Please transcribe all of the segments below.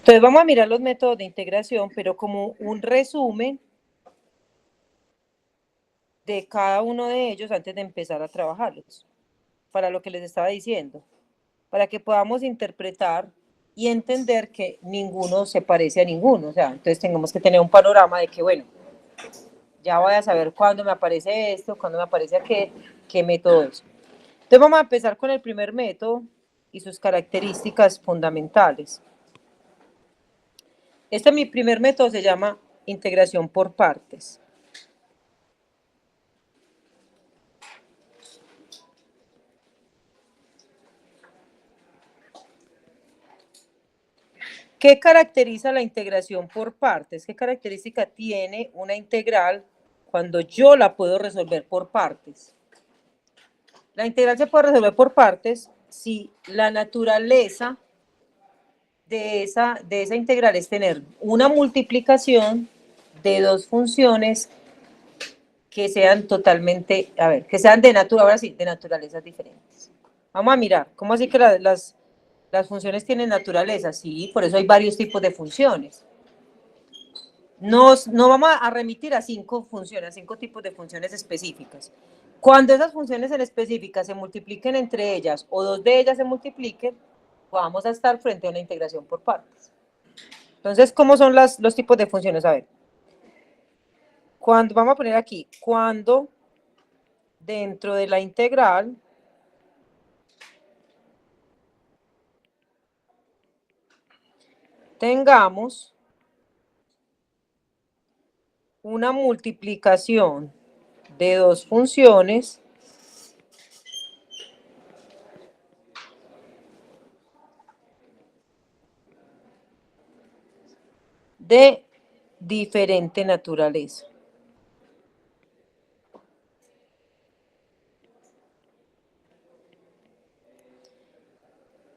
Entonces vamos a mirar los métodos de integración, pero como un resumen de cada uno de ellos antes de empezar a trabajarlos, para lo que les estaba diciendo, para que podamos interpretar y entender que ninguno se parece a ninguno. O sea, entonces tenemos que tener un panorama de que, bueno, ya voy a saber cuándo me aparece esto, cuándo me aparece qué método es. Entonces vamos a empezar con el primer método y sus características fundamentales. Mi primer método se llama integración por partes. ¿Qué caracteriza la integración por partes? ¿Qué característica tiene una integral cuando yo la puedo resolver por partes? La integral se puede resolver por partes si la naturaleza de esa integral es tener una multiplicación de dos funciones que sean totalmente, que sean de naturalezas diferentes. Vamos a mirar, ¿cómo así que las funciones tienen naturaleza? Sí, por eso hay varios tipos de funciones. No vamos a remitir a 5 funciones, a 5 tipos de funciones específicas. Cuando esas funciones en específicas se multipliquen entre ellas o dos de ellas se multipliquen, vamos a estar frente a una integración por partes. Entonces, ¿cómo son los tipos de funciones? A ver, vamos a poner aquí, cuando dentro de la integral tengamos una multiplicación de dos funciones de diferente naturaleza.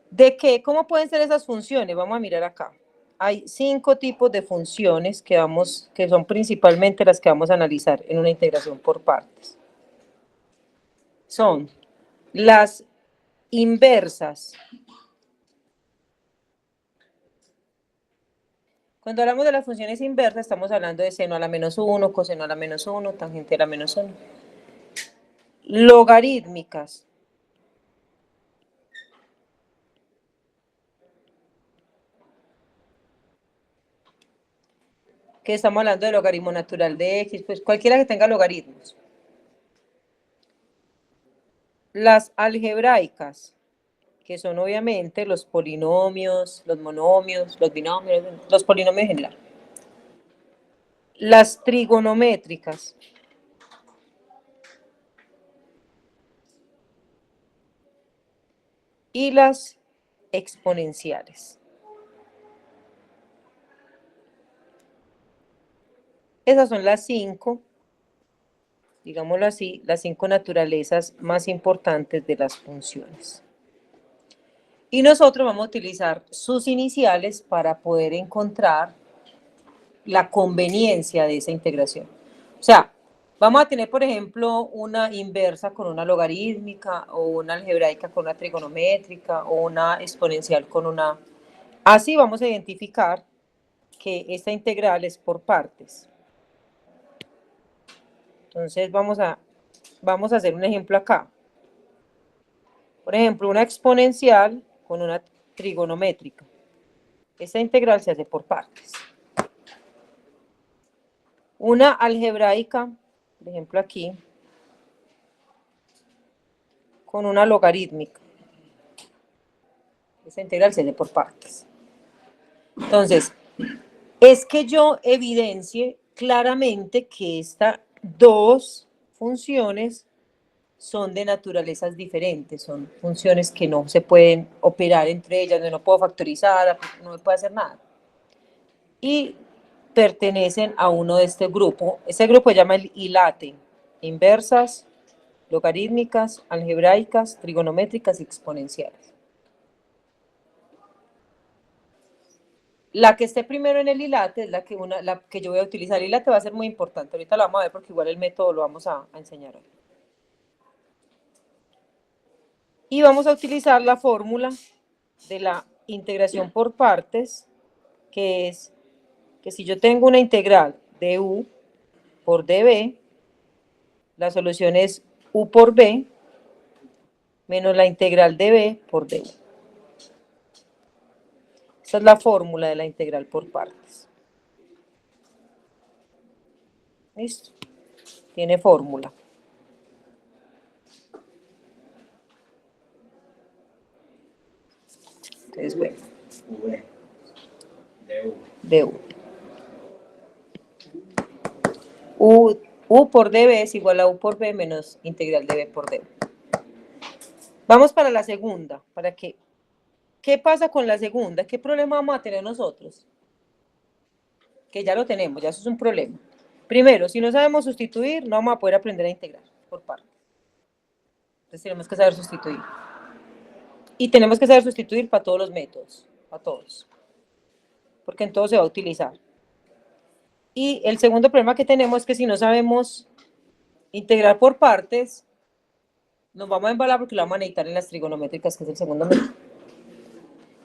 ¿De qué? ¿Cómo pueden ser esas funciones? Vamos a mirar acá. Hay 5 tipos de funciones que son principalmente las que vamos a analizar en una integración por partes. Son las inversas. Cuando hablamos de las funciones inversas, estamos hablando de seno a la menos 1, coseno a la menos 1, tangente a la menos 1. Logarítmicas. Que estamos hablando de logaritmo natural de x, pues cualquiera que tenga logaritmos. Las algebraicas, que son obviamente los polinomios, los monomios, los binomios, los polinomios en general. Las trigonométricas. Y las exponenciales. Esas son las 5, digámoslo así, las 5 naturalezas más importantes de las funciones. Y nosotros vamos a utilizar sus iniciales para poder encontrar la conveniencia de esa integración. O sea, vamos a tener, por ejemplo, una inversa con una logarítmica, o una algebraica con una trigonométrica, o una exponencial con una... Así vamos a identificar que esta integral es por partes. Entonces vamos a hacer un ejemplo acá. Por ejemplo, una exponencial con una trigonométrica. Esta integral se hace por partes. Una algebraica, por ejemplo aquí, con una logarítmica. Esta integral se hace por partes. Entonces, es que yo evidencie claramente que estas dos funciones son de naturalezas diferentes, son funciones que no se pueden operar entre ellas, no puedo factorizar, no me puedo hacer nada. Y pertenecen a uno de este grupo. Este grupo se llama el ILATE, inversas, logarítmicas, algebraicas, trigonométricas y exponenciales. La que esté primero en el ILATE es la que yo voy a utilizar. El ILATE va a ser muy importante, ahorita lo vamos a ver porque igual el método lo vamos a enseñar hoy. Y vamos a utilizar la fórmula de la integración por partes que es que si yo tengo una integral de u por db, la solución es u por b menos la integral de b por du. Esa es la fórmula de la integral por partes. ¿Listo? Tiene fórmula. Entonces, bueno. De u. U por db es igual a u por b menos integral de b por du. Vamos para la segunda. ¿Qué pasa con la segunda? ¿Qué problema vamos a tener nosotros? Que ya lo tenemos, ya eso es un problema. Primero, si no sabemos sustituir, no vamos a poder aprender a integrar por partes. Entonces tenemos que saber sustituir. Y tenemos que saber sustituir para todos los métodos, para todos. Porque en todo se va a utilizar. Y el segundo problema que tenemos es que si no sabemos integrar por partes, nos vamos a embalar porque lo vamos a necesitar en las trigonométricas, que es el segundo método.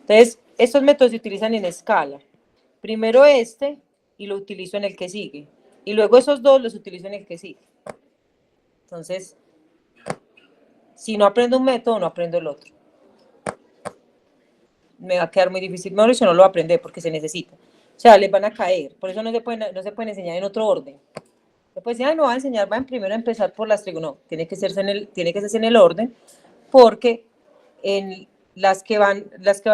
Entonces, estos métodos se utilizan en escala. Primero este y lo utilizo en el que sigue. Y luego esos dos los utilizo en el que sigue. Entonces, si no aprendo un método, no aprendo el otro. Me va a quedar muy difícil. Mejor dicho, no lo voy a aprender porque se necesita. O sea, les van a caer. Por eso no se pueden enseñar en otro orden. Después decir, ay, no va a enseñar, van primero a empezar por las trigonométricas. No, tiene que ser en el orden, porque en las que van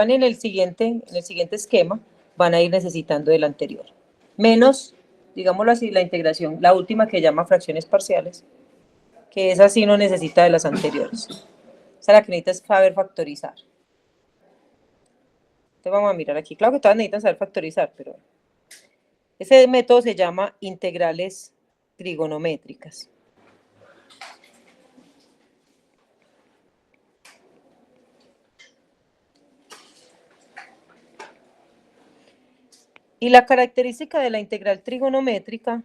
en el siguiente esquema van a ir necesitando del anterior. Menos, digámoslo así, la integración, la última que llama fracciones parciales, que esa sí no necesita de las anteriores. Esa la que necesita es saber factorizar. Entonces vamos a mirar aquí. Claro que todas necesitan saber factorizar, pero ese método se llama integrales trigonométricas. Y la característica de la integral trigonométrica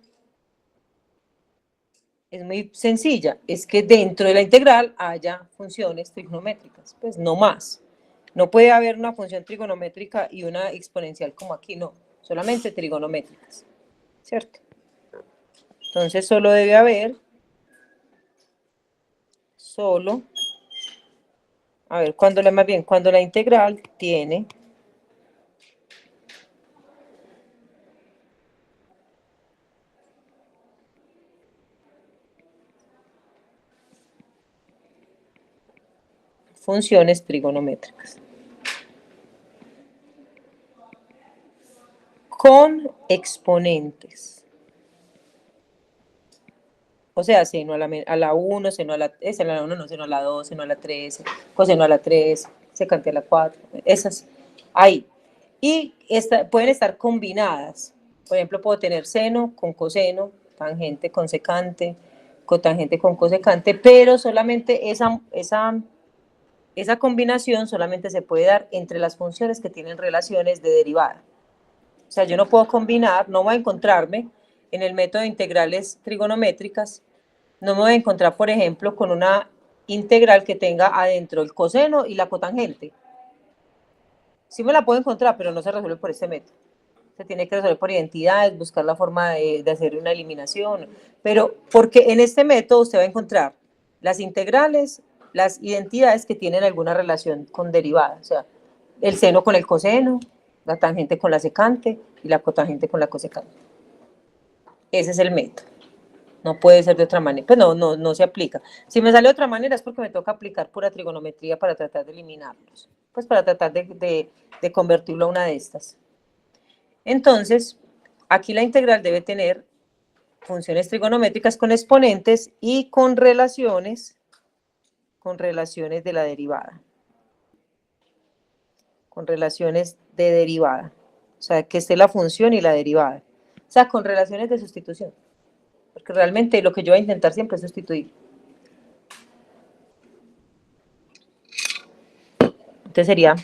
es muy sencilla, es que dentro de la integral haya funciones trigonométricas, pues no más. No puede haber una función trigonométrica y una exponencial como aquí, no, solamente trigonométricas, ¿cierto? Entonces solo debe haber, cuando la integral tiene funciones trigonométricas con exponentes. O sea, seno a la 1, seno a la, seno a la 1, no, seno a la 2, seno a la 3, coseno a la 3, secante a la 4, esas, ahí. Y pueden estar combinadas. Por ejemplo, puedo tener seno con coseno, tangente con secante, cotangente con cosecante, pero solamente esa combinación solamente se puede dar entre las funciones que tienen relaciones de derivada. O sea, yo no puedo combinar, no voy a encontrarme en el método de integrales trigonométricas, no me voy a encontrar, por ejemplo, con una integral que tenga adentro el coseno y la cotangente. Sí me la puedo encontrar, pero no se resuelve por este método. Se tiene que resolver por identidades, buscar la forma de hacer una eliminación. Pero porque en este método usted va a encontrar las integrales, las identidades que tienen alguna relación con derivada. O sea, el seno con el coseno, la tangente con la secante y la cotangente con la cosecante. Ese es el método. No puede ser de otra manera. Pues no se aplica. Si me sale de otra manera es porque me toca aplicar pura trigonometría para tratar de eliminarlos. Pues para tratar de convertirlo a una de estas. Entonces, aquí la integral debe tener funciones trigonométricas con exponentes y con relaciones de la derivada. Con relaciones de derivada. O sea, que esté la función y la derivada. O sea, con relaciones de sustitución. Porque realmente lo que yo voy a intentar siempre es sustituir. Entonces sería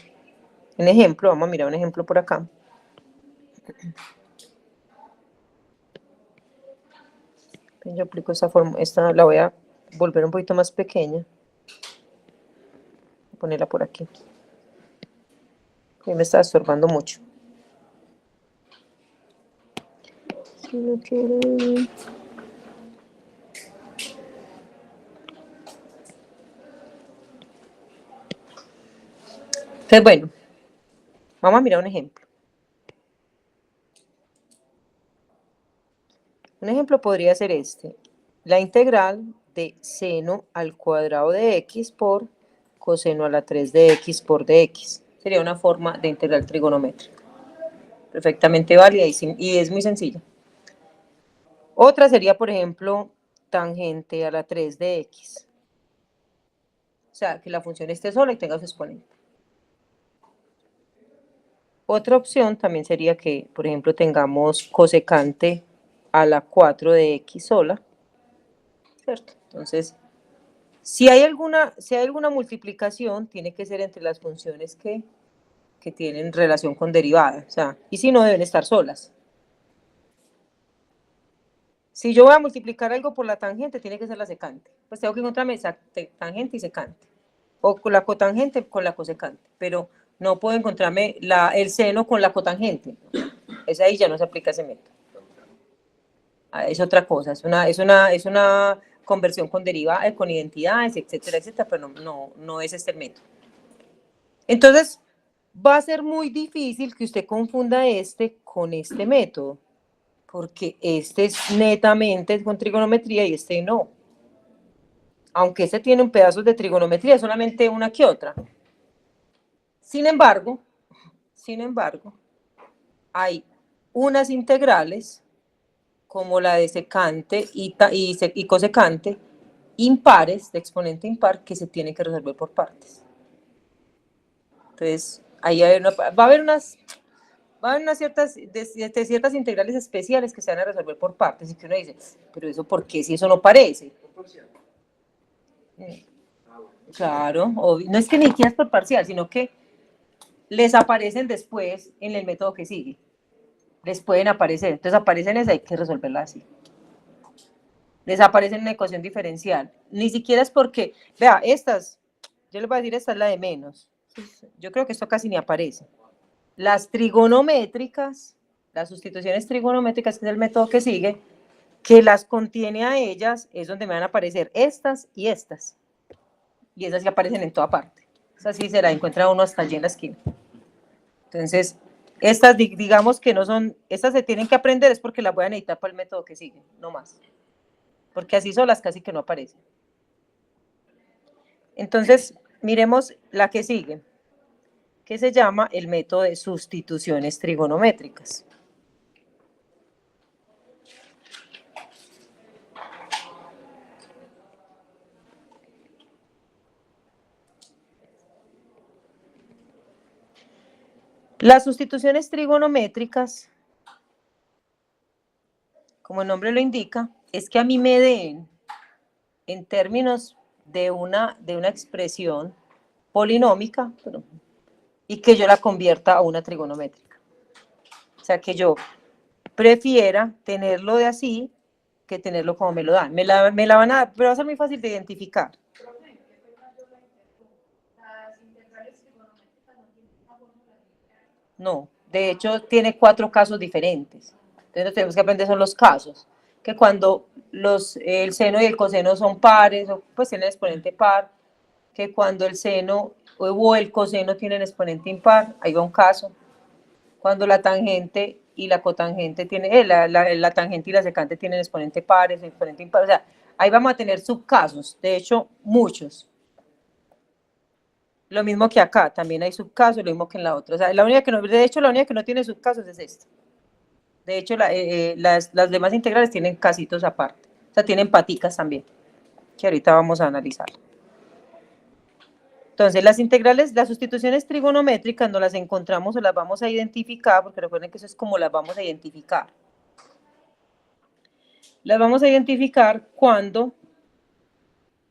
un ejemplo, vamos a mirar un ejemplo por acá. Yo aplico esta forma, esta la voy a volver un poquito más pequeña. Voy a ponerla por aquí. Y me está estorbando mucho. Entonces, bueno, vamos a mirar un ejemplo. Un ejemplo podría ser este. La integral de seno al cuadrado de x por coseno a la 3 de x por dx. Sería una forma de integral trigonométrica. Perfectamente válida y es muy sencilla. Otra sería, por ejemplo, tangente a la 3 de x. O sea, que la función esté sola y tenga su exponente. Otra opción también sería que, por ejemplo, tengamos cosecante a la 4 de x sola, ¿cierto? Entonces, si hay alguna multiplicación, tiene que ser entre las funciones que tienen relación con derivada, o sea, y si no, deben estar solas. Si yo voy a multiplicar algo por la tangente, tiene que ser la secante. Pues tengo que encontrarme tangente y secante. O con la cotangente con la cosecante. Pero no puedo encontrarme el seno con la cotangente. Esa ahí ya no se aplica ese método. Es otra cosa. Es una conversión con derivadas, con identidades, etcétera, etcétera. Pero no es este el método. Entonces, va a ser muy difícil que usted confunda este con este método. Porque este es netamente con trigonometría y este no. Aunque este tiene un pedazo de trigonometría, solamente una que otra. Sin embargo, hay unas integrales, como la de secante y cosecante, impares, de exponente impar, que se tienen que resolver por partes. Entonces, ahí va a haber unas ciertas integrales especiales que se van a resolver por partes y que uno dice, pero eso ¿por qué si eso no parece? Claro, obvio. No es que ni quieras por parcial, sino que les aparecen después en el método que sigue. Les pueden aparecer. Entonces aparecen esas, hay que resolverla así. Les aparece en una ecuación diferencial. Ni siquiera es porque, vea, yo les voy a decir, esta es la de menos. Yo creo que esto casi ni aparece. Las trigonométricas, las sustituciones trigonométricas, que es el método que sigue, que las contiene a ellas, es donde me van a aparecer estas y estas. Y esas sí aparecen en toda parte. Esas sí se la encuentra uno hasta allí en la esquina. Entonces, estas digamos que no son, estas se tienen que aprender es porque las voy a necesitar para el método que sigue, no más. Porque así solas casi que no aparecen. Entonces, miremos la que sigue, que se llama el método de sustituciones trigonométricas. Las sustituciones trigonométricas, como el nombre lo indica, es que a mí me den, en términos de una expresión polinómica, y que yo la convierta a una trigonométrica. O sea, que yo prefiera tenerlo de así que tenerlo como me lo dan. Me la van a dar, pero va a ser muy fácil de identificar. No, de hecho tiene 4 casos diferentes. Entonces lo que tenemos que aprender son los casos. Que cuando el seno y el coseno son pares, pues tienen exponente par, que cuando el seno o el coseno tienen exponente impar, ahí va un caso. Cuando la tangente y la cotangente tienen, la tangente y la secante tienen exponente pares, exponente impar, o sea, ahí vamos a tener subcasos, de hecho, muchos. Lo mismo que acá, también hay subcasos, lo mismo que en la otra. O sea, de hecho, la única que no tiene subcasos es esta. De hecho, las demás integrales tienen casitos aparte. O sea, tienen paticas también, que ahorita vamos a analizar. Entonces, las integrales, las sustituciones trigonométricas no las encontramos o las vamos a identificar, porque recuerden que eso es como las vamos a identificar. Las vamos a identificar cuando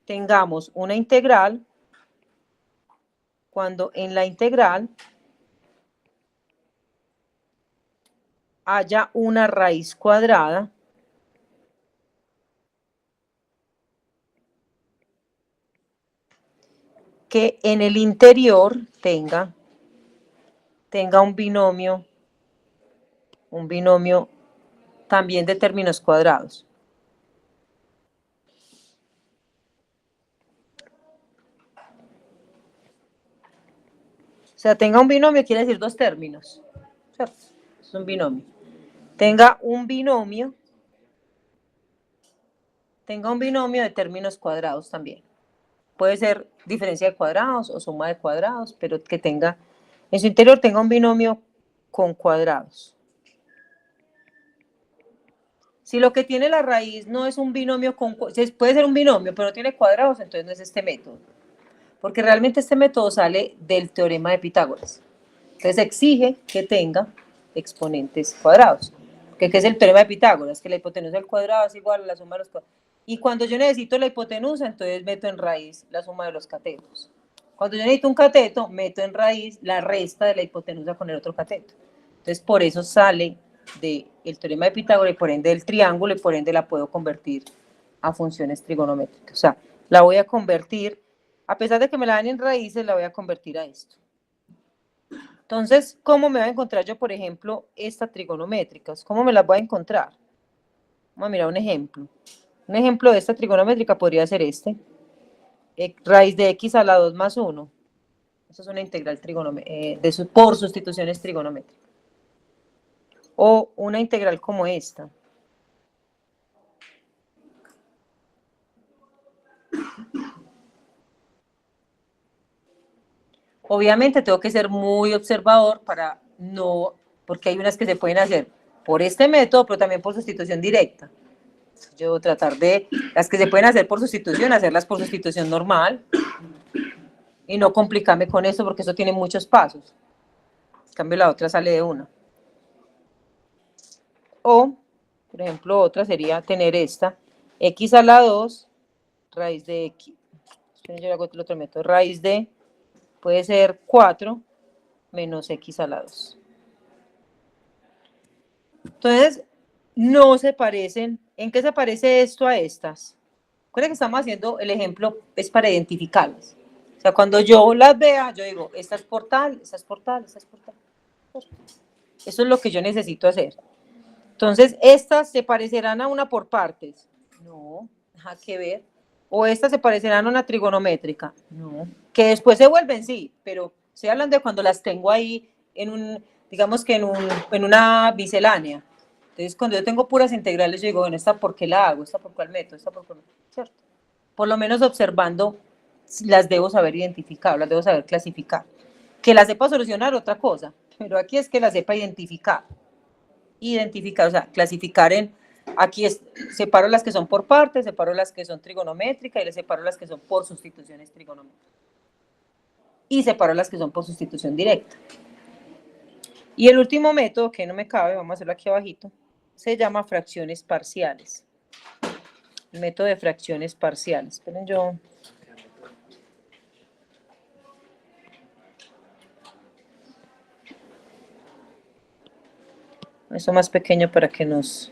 tengamos una integral, cuando en la integral haya una raíz cuadrada que en el interior tenga un binomio también de términos cuadrados. O sea, tenga un binomio quiere decir dos términos, ¿cierto? Es un binomio. Tenga un binomio de términos cuadrados también. Puede ser diferencia de cuadrados o suma de cuadrados, pero que tenga, en su interior tenga un binomio con cuadrados. Si lo que tiene la raíz no es un binomio con, puede ser un binomio, pero no tiene cuadrados, entonces no es este método. Porque realmente este método sale del teorema de Pitágoras. Entonces exige que tenga exponentes cuadrados. ¿Qué es el teorema de Pitágoras? Que la hipotenusa al cuadrado es igual a la suma de los cuadrados. Y cuando yo necesito la hipotenusa, entonces meto en raíz la suma de los catetos. Cuando yo necesito un cateto, meto en raíz la resta de la hipotenusa con el otro cateto. Entonces, por eso sale del teorema de Pitágoras y por ende del triángulo y por ende la puedo convertir a funciones trigonométricas. O sea, la voy a convertir, a pesar de que me la dan en raíces, la voy a convertir a esto. Entonces, ¿cómo me voy a encontrar yo, por ejemplo, estas trigonométricas? ¿Cómo me las voy a encontrar? Vamos a mirar un ejemplo. Un ejemplo de esta trigonométrica podría ser este. Raíz de x a la 2 más 1. Eso es una integral por sustituciones trigonométricas. O una integral como esta. Obviamente tengo que ser muy observador para no, porque hay unas que se pueden hacer por este método, pero también por sustitución directa. Yo tratar de, las que se pueden hacer por sustitución, hacerlas por sustitución normal y no complicarme con eso porque eso tiene muchos pasos. En cambio la otra sale de una. O, por ejemplo, otra sería tener esta, x a la 2, raíz de x, yo le hago el otro método, raíz de, puede ser 4 menos x a la 2. Entonces, no se parecen. ¿En qué se parece esto a estas? Recuerden que estamos haciendo el ejemplo, es para identificarlas. O sea, cuando yo las vea, yo digo, esta es por tal, esta es por tal, esta es por tal. Eso es lo que yo necesito hacer. Entonces, estas se parecerán a una por partes. No, nada que ver. O estas se parecerán a una trigonométrica. No. Que después se vuelven, sí, pero estoy hablando de cuando las tengo ahí en un, digamos que en una miscelánea. Entonces, cuando yo tengo puras integrales, yo digo, bueno, ¿esta por qué la hago? ¿Esta por cuál método? ¿Esta por cuál método? ¿Cierto? Por lo menos observando, las debo saber identificar, las debo saber clasificar. Que las sepa solucionar, otra cosa. Pero aquí es que las sepa identificar. Identificar, o sea, clasificar en, aquí separo las que son por partes, separo las que son trigonométricas y les separo las que son por sustituciones trigonométricas. Y separo las que son por sustitución directa. Y el último método, que no me cabe, vamos a hacerlo aquí abajito, se llama fracciones parciales. El método de fracciones parciales. Esperen yo. Esto más pequeño para que nos...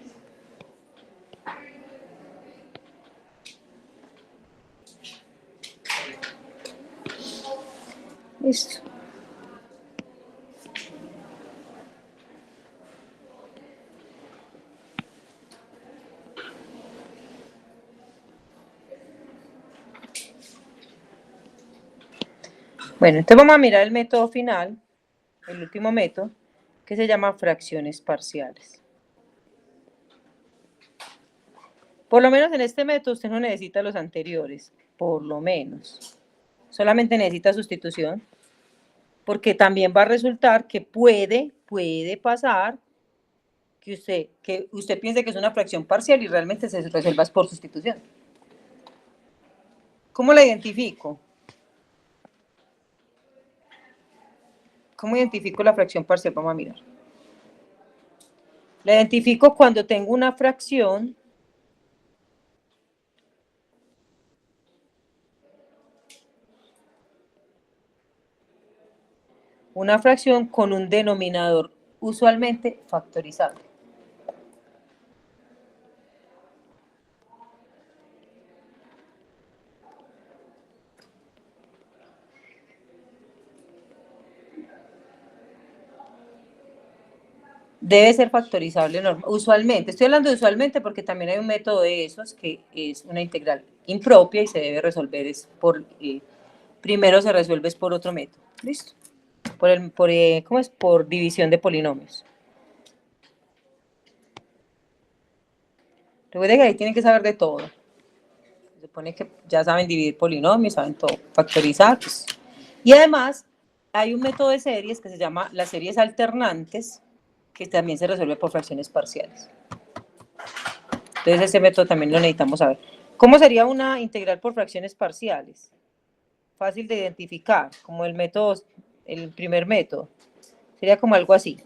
Listo. Bueno, entonces vamos a mirar el método final, el último método, que se llama fracciones parciales. Por lo menos en este método usted no necesita los anteriores, por lo menos. Solamente necesita sustitución, porque también va a resultar que puede pasar que usted piense que es una fracción parcial y realmente se resuelva por sustitución. ¿Cómo la identifico? ¿Cómo identifico la fracción parcial? Vamos a mirar. La identifico cuando tengo una fracción con un denominador usualmente factorizable. debe ser factorizable usualmente. Estoy hablando de usualmente porque también hay un método de esos que es una integral impropia y se debe resolver primero se resuelve por otro método. ¿Listo? ¿Cómo es? Por división de polinomios. Recuerden que ahí tienen que saber de todo. Se supone que ya saben dividir polinomios, saben todo, factorizar. Pues. Y además, hay un método de series que se llama las series alternantes, que también se resuelve por fracciones parciales. Entonces, ese método también lo necesitamos saber. ¿Cómo sería una integral por fracciones parciales? Fácil de identificar, como el método, el primer método. Sería como algo así.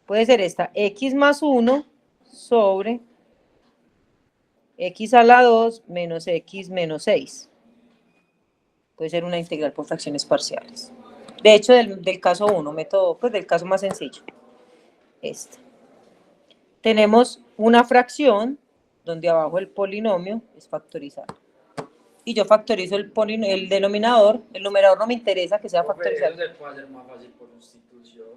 Puede ser esta, x más 1 sobre x a la 2 menos x menos 6. Puede ser una integral por fracciones parciales. De hecho, del caso 1, método, pues del caso más sencillo. Este. Tenemos una fracción donde abajo el polinomio es factorizado. Y yo factorizo el denominador, el numerador no me interesa que sea factorizado. Eso se puede hacer más fácil por sustitución.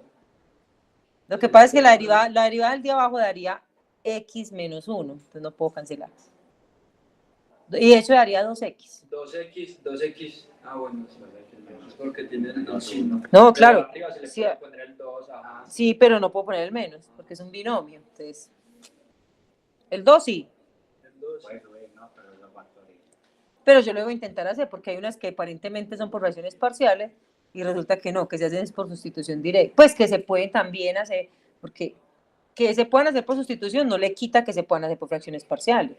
Lo que pasa es que la derivada del de abajo daría x menos 1, entonces no puedo cancelar. Y de hecho daría 2x. 2x. Ah, bueno, sí, es porque tiene el signo. No, claro. Arriba se le puede poner el 2, ajá. Sí, pero no puedo poner el menos, porque es un binomio. Entonces, el 2 sí. El 2. Pero yo lo voy a intentar hacer, porque hay unas que aparentemente son por fracciones parciales, y resulta que no, que se hacen es por sustitución directa. Pues que se pueden también hacer, porque que se puedan hacer por sustitución no le quita que se puedan hacer por fracciones parciales.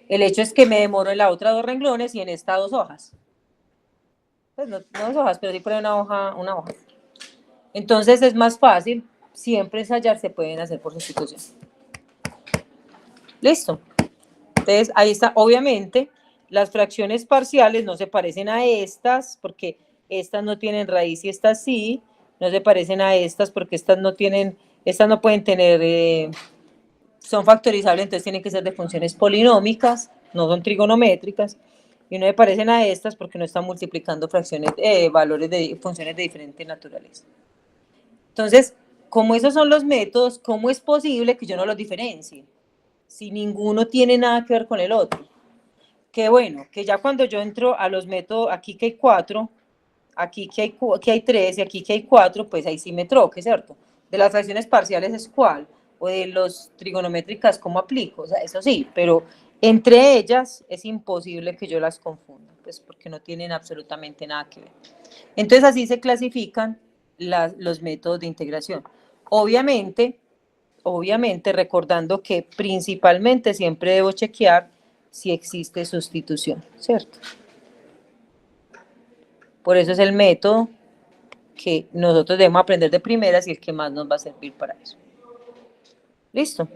El hecho es que me demoro en la otra 2 renglones y en esta 2 hojas. Pues no 2 hojas, pero sí por una hoja. Entonces es más fácil, siempre ensayar se pueden hacer por sustitución. Listo. Entonces ahí está, obviamente, las fracciones parciales no se parecen a estas, porque estas no tienen raíz y estas sí, no se parecen a estas porque estas no pueden tener, son factorizables, entonces tienen que ser de funciones polinómicas, no son trigonométricas, y no se parecen a estas porque no están multiplicando valores de funciones de diferente naturaleza. Entonces, como esos son los métodos, ¿cómo es posible que yo no los diferencie? Si ninguno tiene nada que ver con el otro. Que bueno, que ya cuando yo entro a los métodos, aquí que hay 4, aquí que hay 3 y aquí que hay 4, pues ahí sí me troque, ¿cierto? De las fracciones parciales es cuál, o de los trigonométricas, ¿cómo aplico? O sea, eso sí, pero entre ellas es imposible que yo las confunda, pues porque no tienen absolutamente nada que ver. Entonces así se clasifican los métodos de integración. Obviamente, recordando que principalmente siempre debo chequear si existe sustitución, ¿cierto? Por eso es el método que nosotros debemos aprender de primeras y el que más nos va a servir para eso. ¿Listo?